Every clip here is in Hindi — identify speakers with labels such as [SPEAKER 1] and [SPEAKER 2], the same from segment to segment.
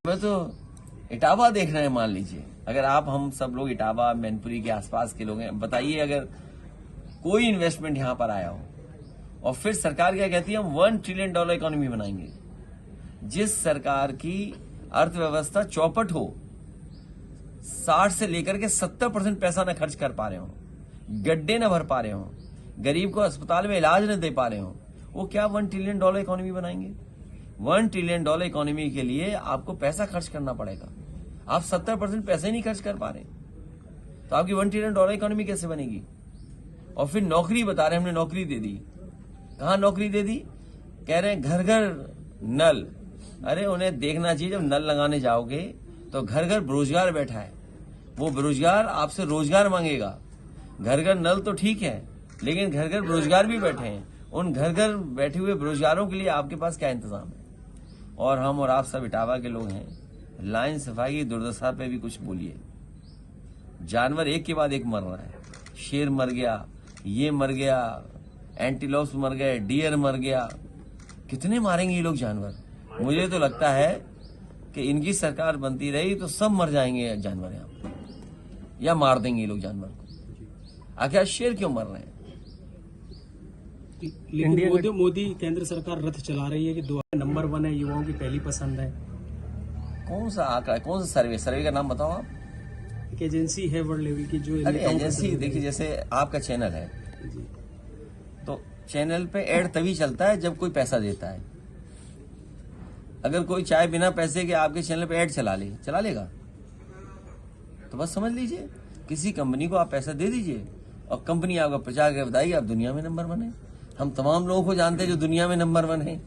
[SPEAKER 1] मैं तो इटावा देख रहे हैं। मान लीजिए अगर आप हम सब लोग इटावा मैनपुरी के आसपास के लोग हैं, बताइए अगर कोई इन्वेस्टमेंट यहां पर आया हो और फिर सरकार क्या कहती है हम $1 ट्रिलियन इकोनॉमी बनाएंगे। जिस सरकार की अर्थव्यवस्था चौपट हो, 60 से लेकर के 70% पैसा न खर्च कर पा रहे हो, गड्ढे न भर पा रहे हो, गरीब को अस्पताल में इलाज न दे पा रहे हो, वो क्या $1 ट्रिलियन इकोनॉमी बनाएंगे। $1 ट्रिलियन इकोनॉमी के लिए आपको पैसा खर्च करना पड़ेगा। आप 70% पैसे ही नहीं खर्च कर पा रहे, तो आपकी $1 ट्रिलियन इकोनॉमी कैसे बनेगी। और फिर नौकरी बता रहे हमने नौकरी दे दी। कहां नौकरी दे दी, कह रहे हैं घर घर नल। अरे उन्हें देखना चाहिए, जब नल लगाने जाओगे तो घर घर बेरोजगार बैठा है, वो बेरोजगार आपसे रोजगार मांगेगा। घर घर नल तो ठीक है, लेकिन घर घर बेरोजगार भी बैठे हैं। उन घर घर बैठे हुए बेरोजगारों के लिए आपके पास क्या इंतजाम है। और हम और आप सब इटावा के लोग हैं, लाइन सफाई की दुर्दशा पे भी कुछ बोलिए। जानवर एक के बाद एक मर रहा है। शेर मर गया, ये मर गया, एंटीलोप्स मर गए, डियर मर गया। कितने मारेंगे ये लोग जानवर। मुझे तो लगता है कि इनकी सरकार बनती रही तो सब मर जाएंगे जानवर यहाँ पर, या मार देंगे ये लोग जानवर को। आखिर शेर क्यों मर रहे हैं।
[SPEAKER 2] लेकिन मोदी केंद्र सरकार रथ चला रही है कि नंबर 1 है, युवाओं की पहली पसंद है।
[SPEAKER 1] कौन सा आंकड़ा है, कौन सा सर्वे का नाम बताओ आप।
[SPEAKER 2] एक एजेंसी है वर्ल्ड लेवल की जो
[SPEAKER 1] एजेंसी, देखिए जैसे आपका चैनल है तो चैनल पे ऐड तभी चलता है जब कोई पैसा देता है। अगर कोई चाहे बिना पैसे के आपके चैनल पे ऐड चला लेगा तो बस समझ लीजिए किसी कंपनी को आप पैसा दे दीजिए और कंपनी आपका प्रचार कर बताएगी आप दुनिया में नंबर 1 है। हम तमाम लोगों को जानते हैं जो दुनिया में नंबर 1 है।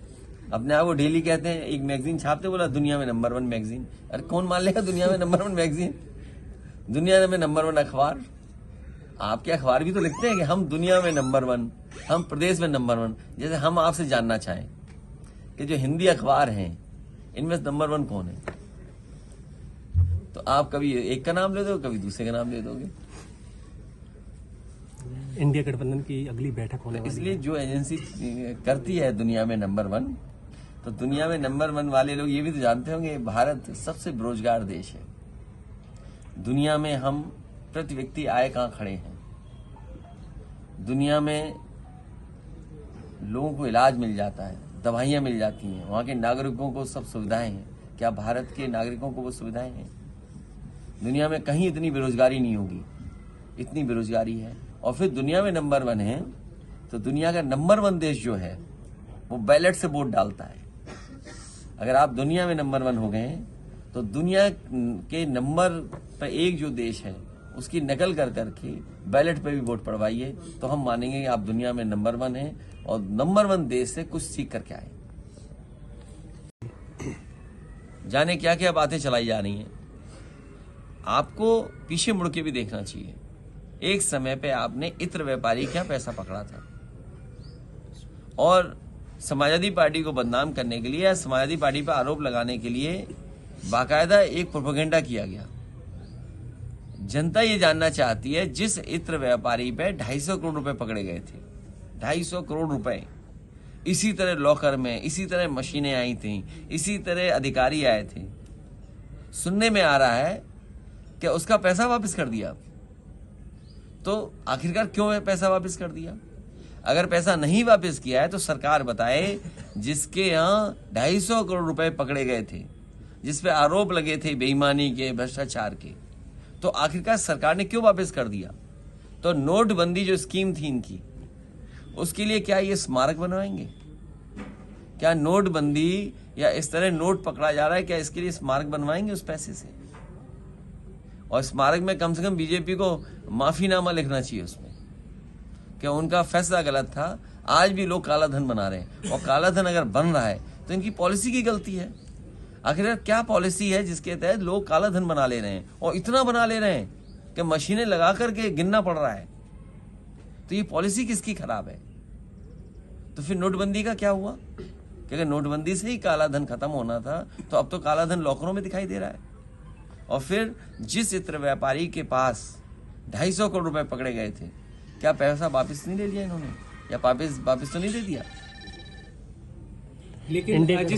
[SPEAKER 1] अपने आप को डेली कहते हैं, एक मैगजीन छापते, बोला दुनिया में नंबर 1 मैगजीन। अरे कौन मान लेगा दुनिया में नंबर 1 मैगजीन, दुनिया में नंबर 1 अखबार। आपके अखबार भी तो लिखते हैं कि हम दुनिया में नंबर 1, हम प्रदेश में नंबर 1। जैसे हम आपसे जानना चाहें कि जो हिंदी अखबार हैं इनमें नंबर 1 कौन है, तो आप कभी एक का नाम ले दो, कभी दूसरे का नाम ले दोगे।
[SPEAKER 2] इंडिया गठबंधन की अगली बैठक होने वाली है।
[SPEAKER 1] इसलिए जो एजेंसी करती है दुनिया में नंबर 1, तो दुनिया में नंबर 1 वाले लोग ये भी तो जानते होंगे भारत सबसे बेरोजगार देश है दुनिया में। हम प्रति व्यक्ति आय कहां खड़े हैं। दुनिया में लोगों को इलाज मिल जाता है, दवाइयां मिल जाती हैं, वहां के नागरिकों को सब सुविधाएं हैं। क्या भारत के नागरिकों को वो सुविधाएं हैं। दुनिया में कहीं इतनी बेरोजगारी नहीं होगी, इतनी बेरोजगारी है। और फिर दुनिया में नंबर 1 है तो दुनिया का नंबर 1 देश जो है वो बैलेट से वोट डालता है। अगर आप दुनिया में नंबर 1 हो गए तो दुनिया के नंबर पर 1 जो देश है उसकी नकल कर करके बैलेट पे भी वोट पड़वाइए, तो हम मानेंगे कि आप दुनिया में नंबर 1 हैं और नंबर 1 देश से कुछ सीख करके आए। जाने क्या क्या बातें चलाई जा रही हैं। आपको पीछे मुड़ के भी देखना चाहिए। एक समय पे आपने इत्र व्यापारी क्या पैसा पकड़ा था और समाजवादी पार्टी को बदनाम करने के लिए या समाजवादी पार्टी पर आरोप लगाने के लिए बाकायदा एक प्रोपेगेंडा किया गया। जनता ये जानना चाहती है, जिस इत्र व्यापारी पे 250 करोड़ रुपए पकड़े गए थे, 250 करोड़ रुपए, इसी तरह लॉकर में इसी तरह मशीनें आई थी, इसी तरह अधिकारी आए थे, सुनने में आ रहा है कि उसका पैसा वापस कर दिया। तो आखिरकार क्यों पैसा वापस कर दिया। अगर पैसा नहीं वापस किया है तो सरकार बताए, जिसके यहाँ 250 करोड़ रुपए पकड़े गए थे, जिसपे आरोप लगे थे बेईमानी के, भ्रष्टाचार के, तो आखिरकार सरकार ने क्यों वापस कर दिया। तो नोटबंदी जो स्कीम थी इनकी, उसके लिए क्या ये स्मारक बनवाएंगे। क्या नोटबंदी या इस तरह नोट पकड़ा जा रहा है, क्या इसके लिए स्मारक बनवाएंगे उस पैसे से। और स्मारक में कम से कम बीजेपी को माफीनामा लिखना चाहिए उसमें कि उनका फैसला गलत था। आज भी लोग काला धन बना रहे हैं, और काला धन अगर बन रहा है तो इनकी पॉलिसी की गलती है। आखिर क्या पॉलिसी है जिसके तहत लोग काला धन बना ले रहे हैं, और इतना बना ले रहे हैं कि मशीनें लगा करके गिनना पड़ रहा है। तो ये पॉलिसी किसकी खराब है। तो फिर नोटबंदी का क्या हुआ कि अगर नोटबंदी से ही काला धन खत्म होना था तो अब तो काला धन लॉकरों में दिखाई दे रहा है। और फिर जिस इत्र व्यापारी के पास 250 करोड़ रुपए पकड़े गए थे, क्या पैसा वापस नहीं ले लिया इन्होंने, या वापस तो नहीं दे दिया।
[SPEAKER 2] लेकिन